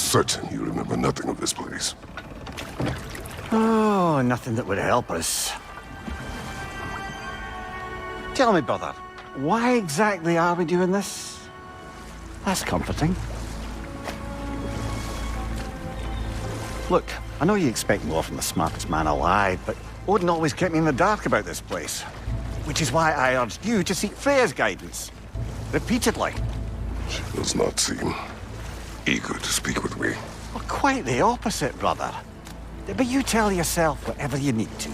certain you remember nothing of this place. Oh, nothing that would help us. Tell me, brother, why exactly are we doing this? That's comforting. Look, I know you expect more from the smartest man alive, but Odin always kept me in the dark about this place. Which is why I urged you to seek Freya's guidance. Repeatedly. She does not seem eager to speak with me. Well, quite the opposite, brother. But you tell yourself whatever you need to.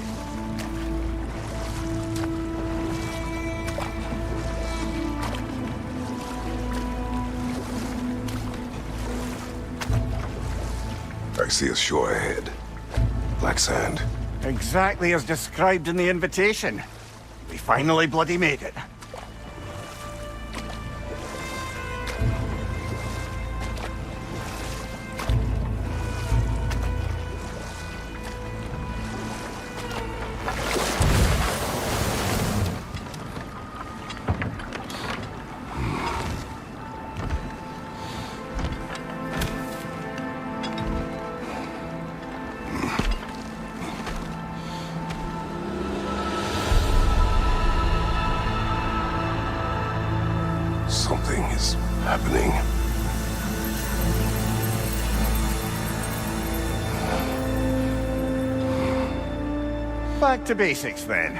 I see a shore ahead. Black sand. Exactly as described in the invitation. We finally bloody made it. Something is happening. Back to basics, then.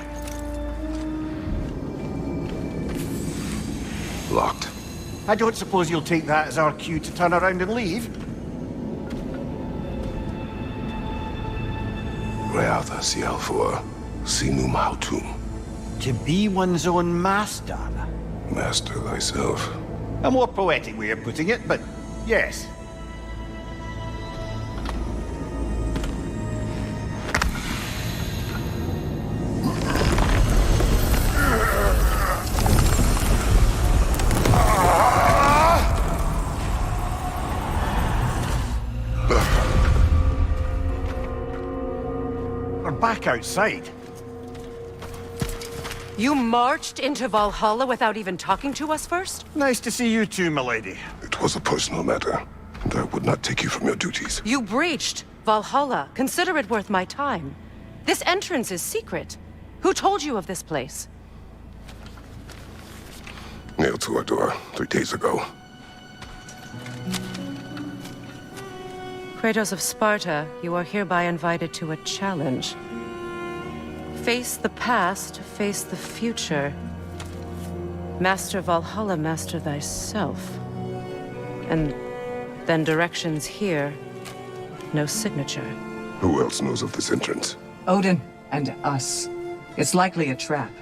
Locked. I don't suppose you'll take that as our cue to turn around and leave? Reatha Sialfor, Sinum Hautum. To be one's own master. Master thyself. A more poetic way of putting it, but yes. We're back outside. You marched into Valhalla without even talking to us first? Nice to see you too, milady. It was a personal matter, and I would not take you from your duties. You breached Valhalla. Consider it worth my time. This entrance is secret. Who told you of this place? Nailed to our door 3 days ago. Kratos of Sparta, you are hereby invited to a challenge. Face the past, face the future. Master Valhalla, master thyself. And then directions here, no signature. Who else knows of this entrance? Odin and us. It's likely a trap.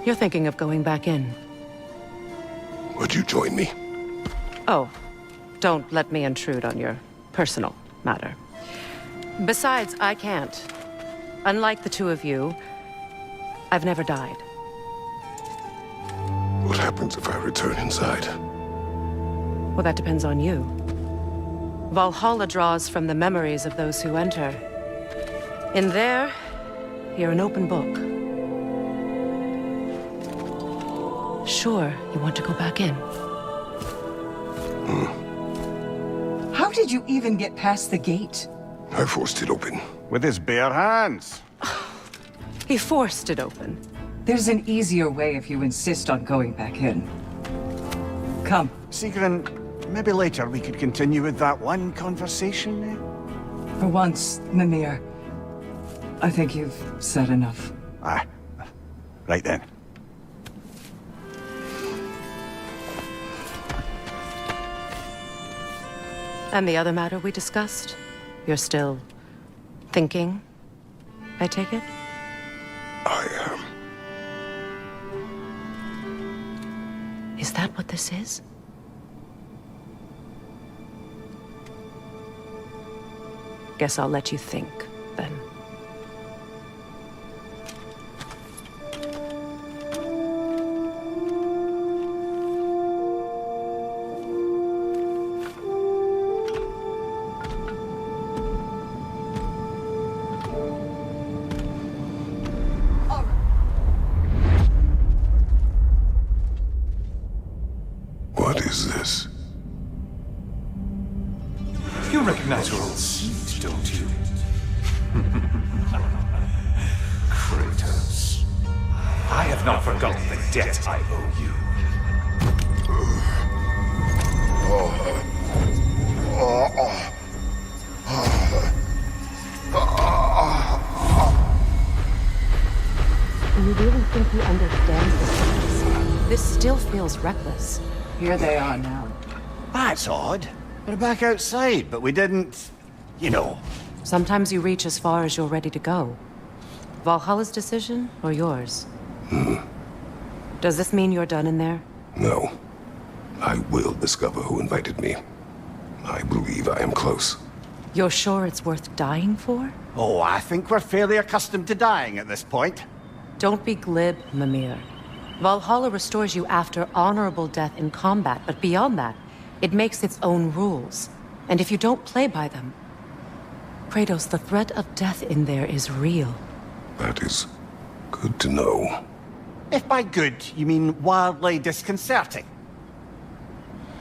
You're thinking of going back in. Would you join me? Oh, don't let me intrude on your personal matter. Besides, I can't. Unlike the two of you, I've never died. What happens if I return inside? Well, that depends on you. Valhalla draws from the memories of those who enter. In there, you're an open book. Sure, you want to go back in. How did you even get past the gate? I forced it open. With his bare hands. He forced it open. There's an easier way if you insist on going back in. Come. Sigrun, maybe later we could continue with that one conversation, eh? For once, Mimir, I think you've said enough. Ah, right then. And the other matter we discussed? You're still thinking, I take it? I am. Is that what this is? Guess I'll let you think, then. What is this? You recognize your old seat, don't you? Kratos. I have not forgotten the debt I owe you. You really think he understands this? This still feels reckless. Here they are now. That's odd. We're back outside, but we didn't... You know. Sometimes you reach as far as you're ready to go. Valhalla's decision, or yours? Does this mean you're done in there? No. I will discover who invited me. I believe I am close. You're sure it's worth dying for? Oh, I think we're fairly accustomed to dying at this point. Don't be glib, Mimir. Valhalla restores you after honorable death in combat, but beyond that, it makes its own rules. And if you don't play by them... Kratos, the threat of death in there is real. That is good to know. If by good, you mean wildly disconcerting.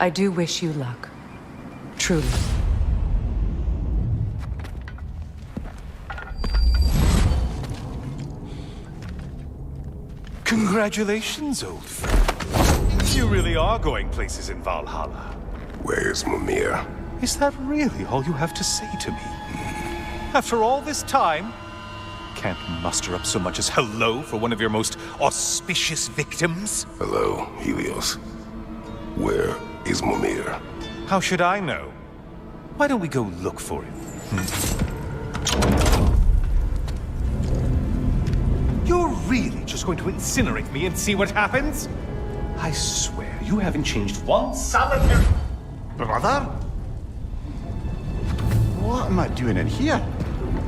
I do wish you luck. Truly. Congratulations, old friend. You really are going places in Valhalla. Where's Mimir? Is that really all you have to say to me? After all this time, can't muster up so much as hello for one of your most auspicious victims? Hello, Helios. Where is Mimir? How should I know? Why don't we go look for him? You're really just going to incinerate me and see what happens? I swear, you haven't changed one solitary... Brother? What am I doing in here?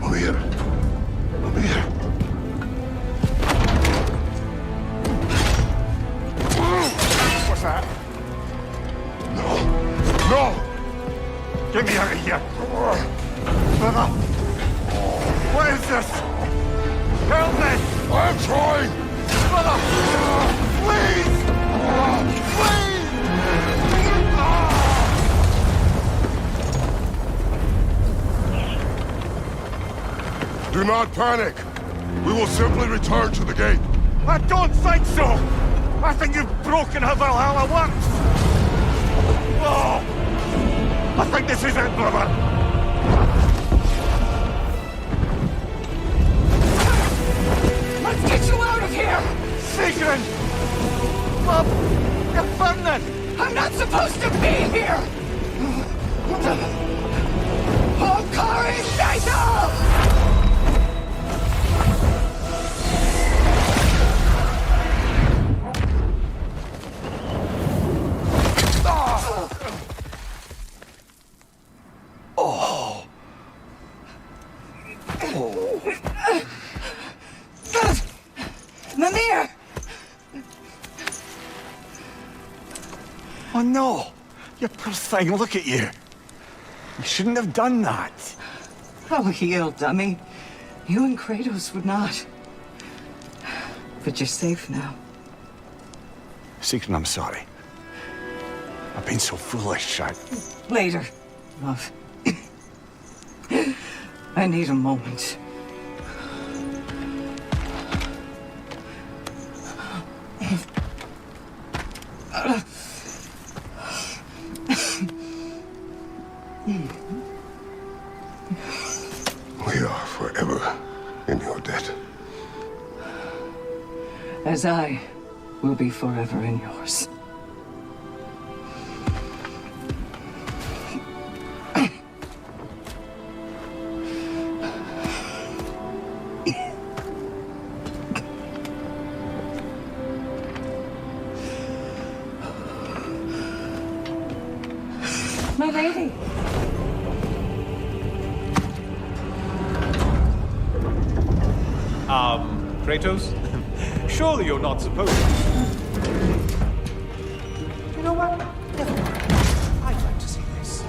Mimir. Mimir. What's that? No! No! Get me out of here! Brother! What is this? Help me! I'm trying! Brother! Please! Please! Do not panic! We will simply return to the gate. I don't think so! I think you've broken how Valhalla works! Oh! I think this is it, brother! Let's get you out of here! Sigrun! Love! You're burning! I'm not supposed to be here! Hokari Saito! Mimir! Oh no! You poor thing, look at you! You shouldn't have done that! Oh, heal, dummy. You and Kratos would not. But you're safe now. Sigrun, I'm sorry. I've been so foolish, Later, love. I need a moment. We are forever in your debt. As I will be forever in yours. My lady. Kratos? Surely you're not supposed to. You know what? Never mind. I'd like to see this.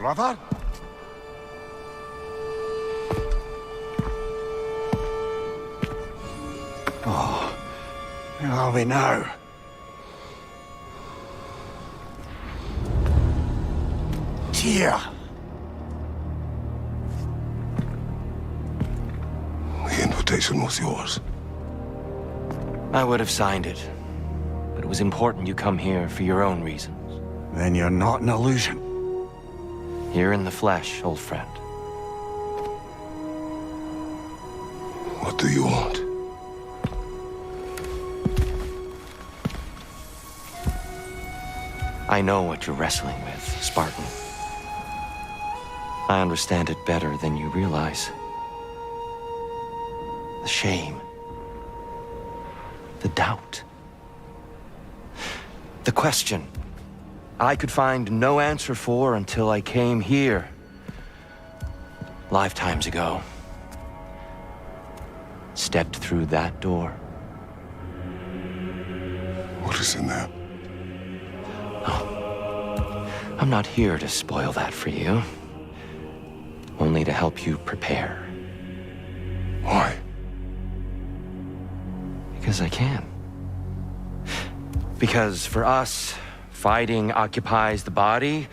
brother. Oh, where are we now? Here. The invitation was yours. I would have signed it, but it was important you come here for your own reasons. Then you're not an illusion. Here in the flesh, old friend. What do you want? I know what you're wrestling with, Spartan. I understand it better than you realize. The shame. The doubt. The question I could find no answer for until I came here. Lifetimes ago. Stepped through that door. What is in there? I'm not here to spoil that for you. Only to help you prepare. Why? Because I can. Because for us, fighting occupies the body,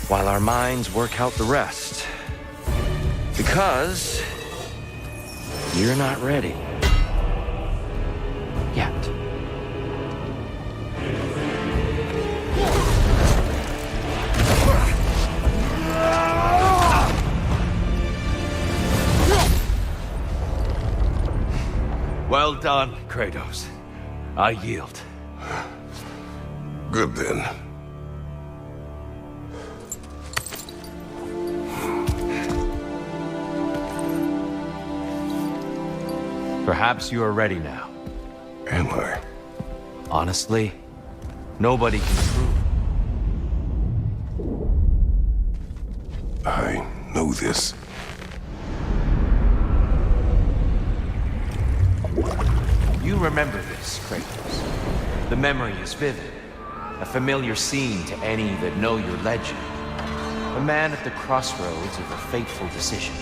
while our minds work out the rest. Because you're not ready. Yet. Well done, Kratos. I yield. Good then. Perhaps you are ready now. Am I? Honestly, nobody can prove. I know this. You remember this, Kratos. The memory is vivid. A familiar scene to any that know your legend. A man at the crossroads of a fateful decision.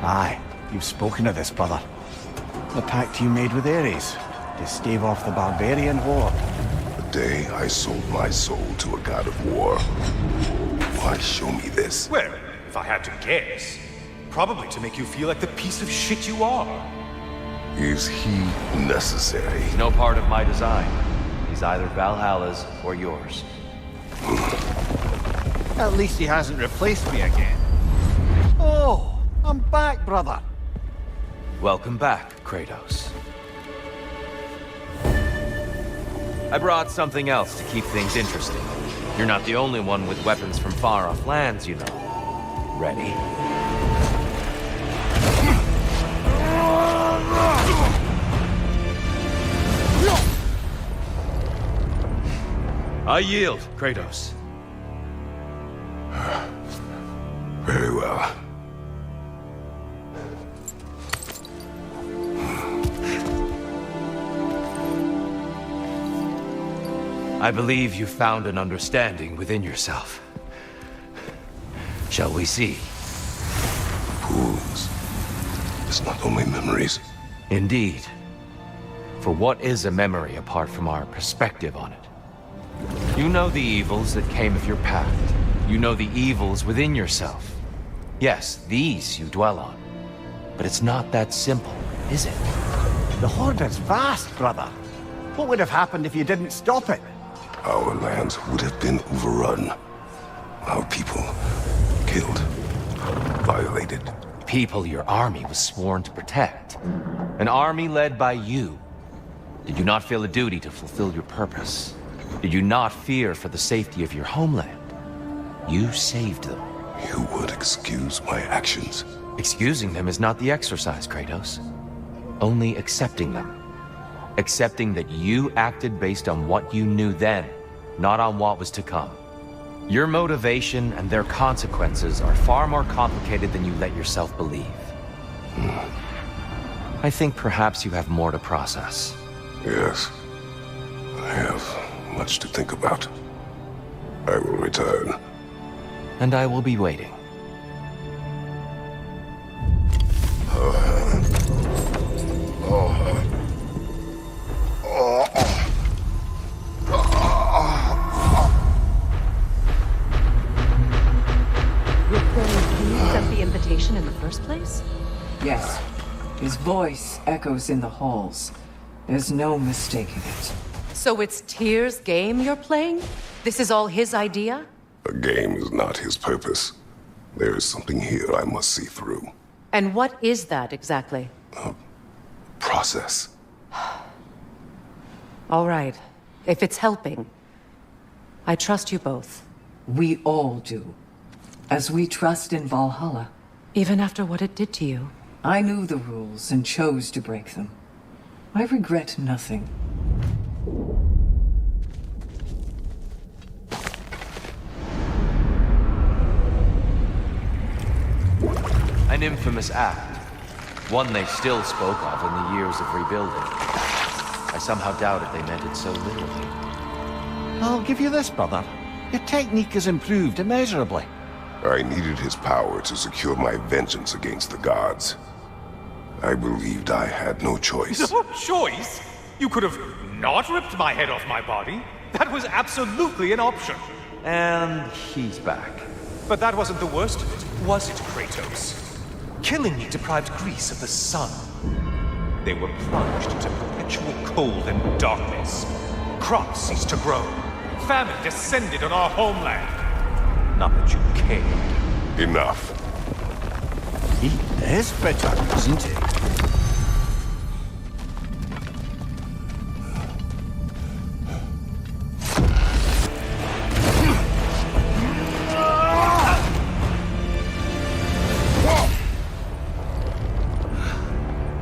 Aye, you've spoken of this, brother. The pact you made with Ares to stave off the barbarian horde. The day I sold my soul to a god of war. Why show me this? Well, if I had to guess, probably to make you feel like the piece of shit you are. Is he necessary? He's no part of my design. He's either Valhalla's or yours. At least he hasn't replaced me again. Oh, I'm back, brother. Welcome back, Kratos. I brought something else to keep things interesting. You're not the only one with weapons from far-off lands, you know. Ready? I yield, Kratos. Very well. I believe you found an understanding within yourself. Shall we see? Fools. It's not only memories. Indeed. For what is a memory apart from our perspective on it? You know the evils that came of your path. You know the evils within yourself. Yes, these you dwell on. But it's not that simple, is it? The horde is vast, brother. What would have happened if you didn't stop it? Our lands would have been overrun. Our people killed, violated. People your army was sworn to protect. An army led by you. Did you not feel a duty to fulfill your purpose? Did you not fear for the safety of your homeland? You saved them. You would excuse my actions. Excusing them is not the exercise, Kratos. Only accepting them. Accepting that you acted based on what you knew then, not on what was to come. Your motivation and their consequences are far more complicated than you let yourself believe. I think perhaps you have more to process. Yes. I have much to think about. I will return. And I will be waiting. In the first place? Yes. His voice echoes in the halls. There's no mistaking it. So it's Tyr's game you're playing? This is all his idea? A game is not his purpose. There is something here I must see through. And what is that exactly? Process. All right. If it's helping, I trust you both. We all do. As we trust in Valhalla. Even after what it did to you. I knew the rules and chose to break them. I regret nothing. An infamous act. One they still spoke of in the years of rebuilding. I somehow doubted they meant it so literally. I'll give you this, brother. Your technique has improved immeasurably. I needed his power to secure my vengeance against the gods. I believed I had no choice. No choice? You could have not ripped my head off my body. That was absolutely an option. And he's back. But that wasn't the worst of it, was it, Kratos? Killing me deprived Greece of the sun. They were plunged into perpetual cold and darkness. Crops ceased to grow. Famine descended on our homeland. Not that you cared. Enough. He is bitter, isn't he?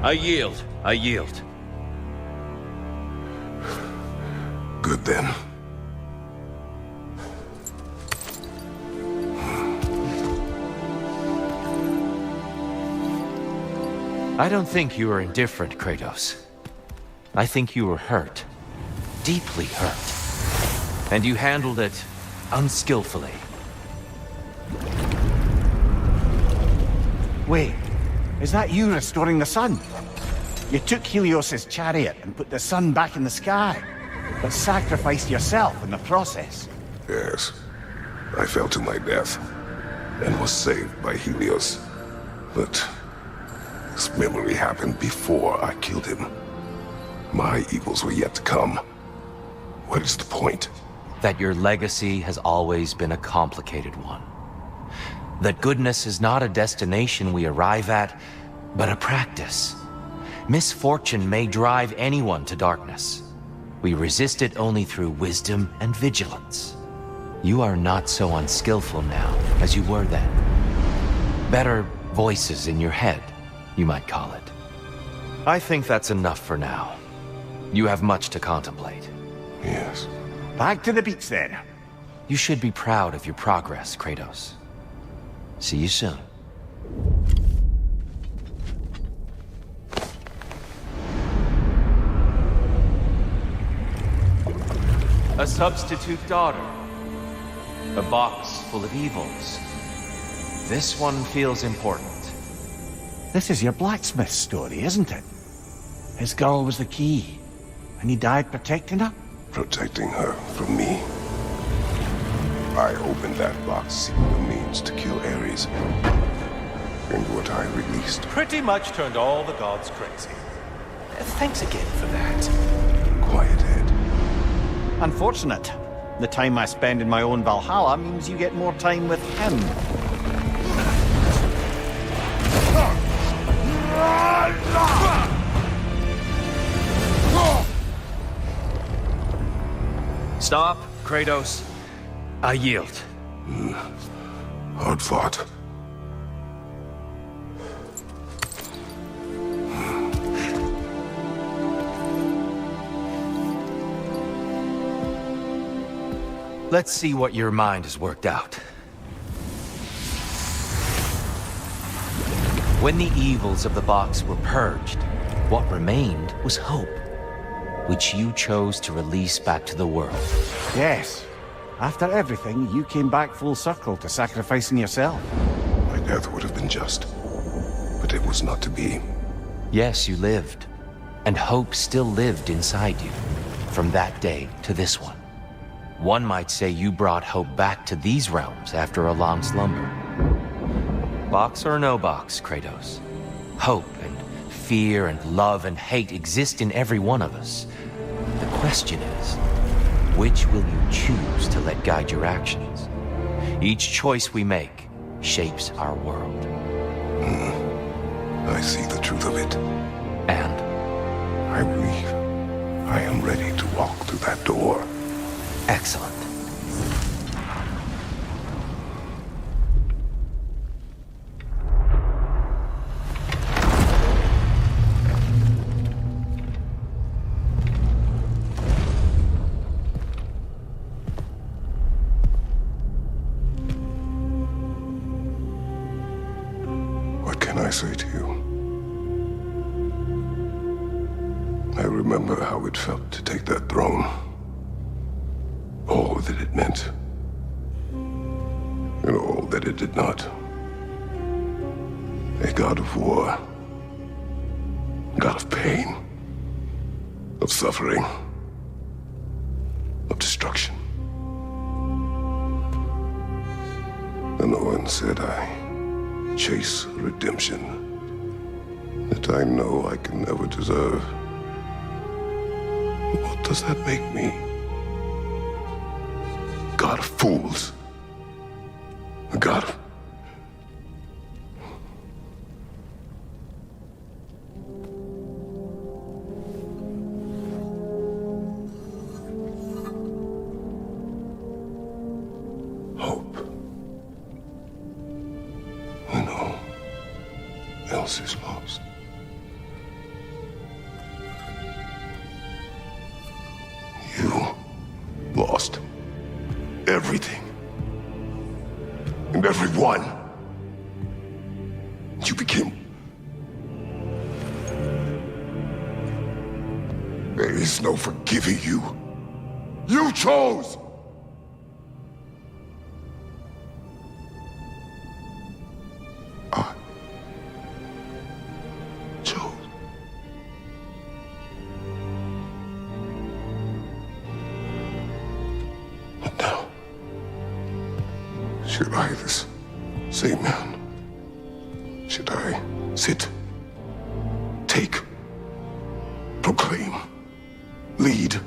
I yield. I yield. Good then. I don't think you were indifferent, Kratos. I think you were hurt. Deeply hurt. And you handled it unskillfully. Wait, is that you restoring the sun? You took Helios's chariot and put the sun back in the sky, but sacrificed yourself in the process. Yes. I fell to my death and was saved by Helios. But this memory happened before I killed him. My evils were yet to come. What is the point? That your legacy has always been a complicated one. That goodness is not a destination we arrive at, but a practice. Misfortune may drive anyone to darkness. We resist it only through wisdom and vigilance. You are not so unskillful now as you were then. Better voices in your head, you might call it. I think that's enough for now. You have much to contemplate. Yes. Back to the beach then. You should be proud of your progress, Kratos. See you soon. A substitute daughter. A box full of evils. This one feels important. This is your blacksmith story, isn't it? His girl was the key, and he died protecting her? Protecting her from me. I opened that box seeking a means to kill Ares. And what I released. Pretty much turned all the gods crazy. Thanks again for that. Quiet head. Unfortunate. The time I spend in my own Valhalla means you get more time with him. Stop, Kratos. I yield. Hard fought. Let's see what your mind has worked out. When the evils of the box were purged, what remained was hope, which you chose to release back to the world. Yes. After everything, you came back full circle to sacrificing yourself. My death would have been just, but it was not to be. Yes, you lived. And hope still lived inside you. From that day to this one. One might say you brought hope back to these realms after a long slumber. Box or no box, Kratos. Hope and fear and love and hate exist in every one of us. The question is, which will you choose to let guide your actions? Each choice we make shapes our world. I see the truth of it. And I believe I am ready to walk through that door. excellent. What can I say to you? I remember how it felt to take that throne. All that it meant. And all that it did not. A god of war. God of pain. Of suffering. Of destruction. And Owen said I chase redemption that I know I can never deserve. What does that make me? God of fools. A god of... hope. When all else is lost. You lost everything. And everyone. You became... There is no forgiving you. You chose! I chose. But now, should I, this same man, should I sit, take, proclaim, lead,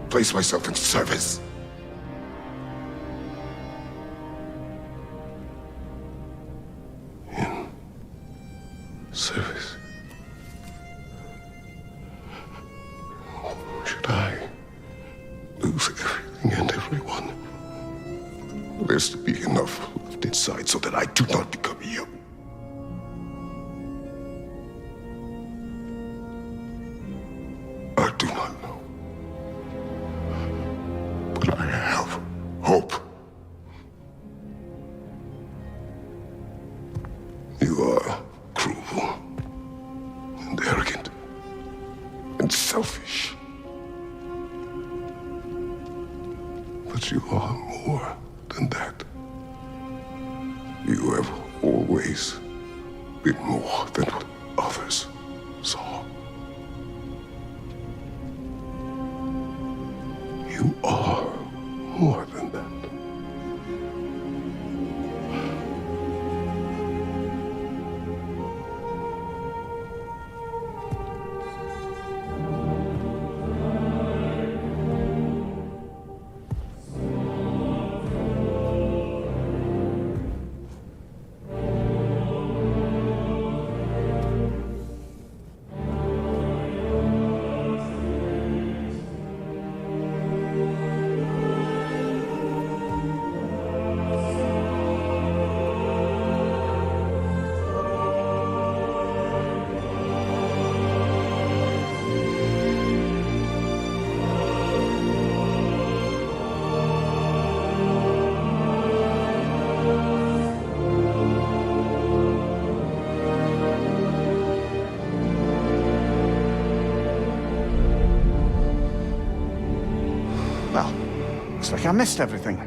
place myself in service? In service? Should I lose everything and everyone? There's to be enough left inside so that I do not become you. I do not know. But I have hope. You are cruel and arrogant and selfish. But you are more than that. You have always been more than what others saw. You are more than that. Looks like I missed everything.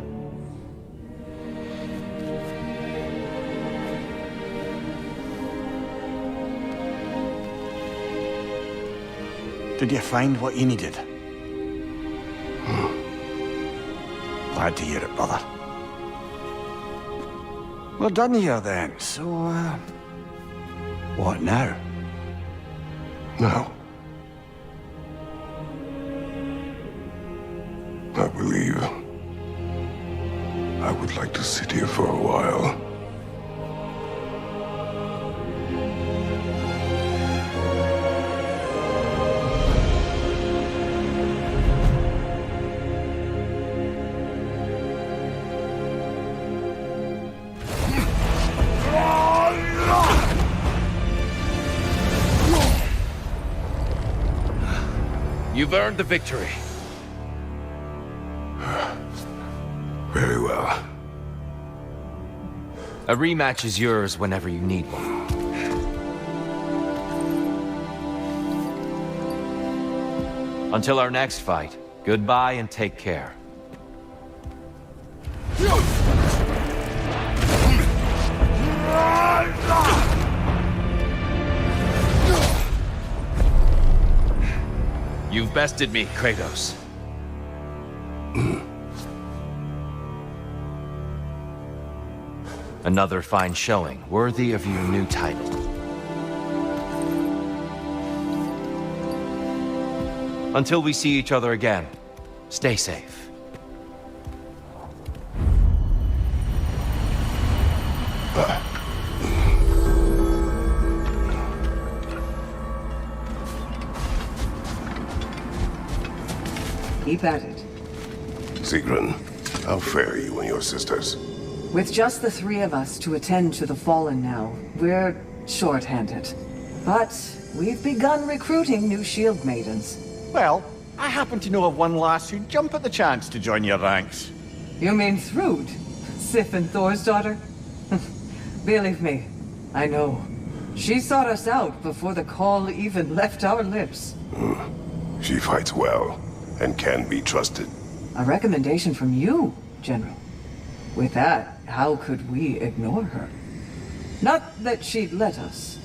Did you find what you needed? Glad to hear it, brother. We're done here then, so, what now? Now, I believe I would like to sit here for a while. You've earned the victory. Very well. A rematch is yours whenever you need one. Until our next fight, goodbye and take care. You've bested me, Kratos. Another fine showing, worthy of your new title. Until we see each other again, stay safe. Keep at it. Sigrun, how fare you and your sisters? With just the three of us to attend to the fallen now, we're short-handed. But we've begun recruiting new shield maidens. Well, I happen to know of one lass who'd jump at the chance to join your ranks. You mean Thrud? Sif and Thor's daughter? Believe me, I know. She sought us out before the call even left our lips. She fights well and can be trusted. A recommendation from you, General. With that, how could we ignore her? Not that she'd let us.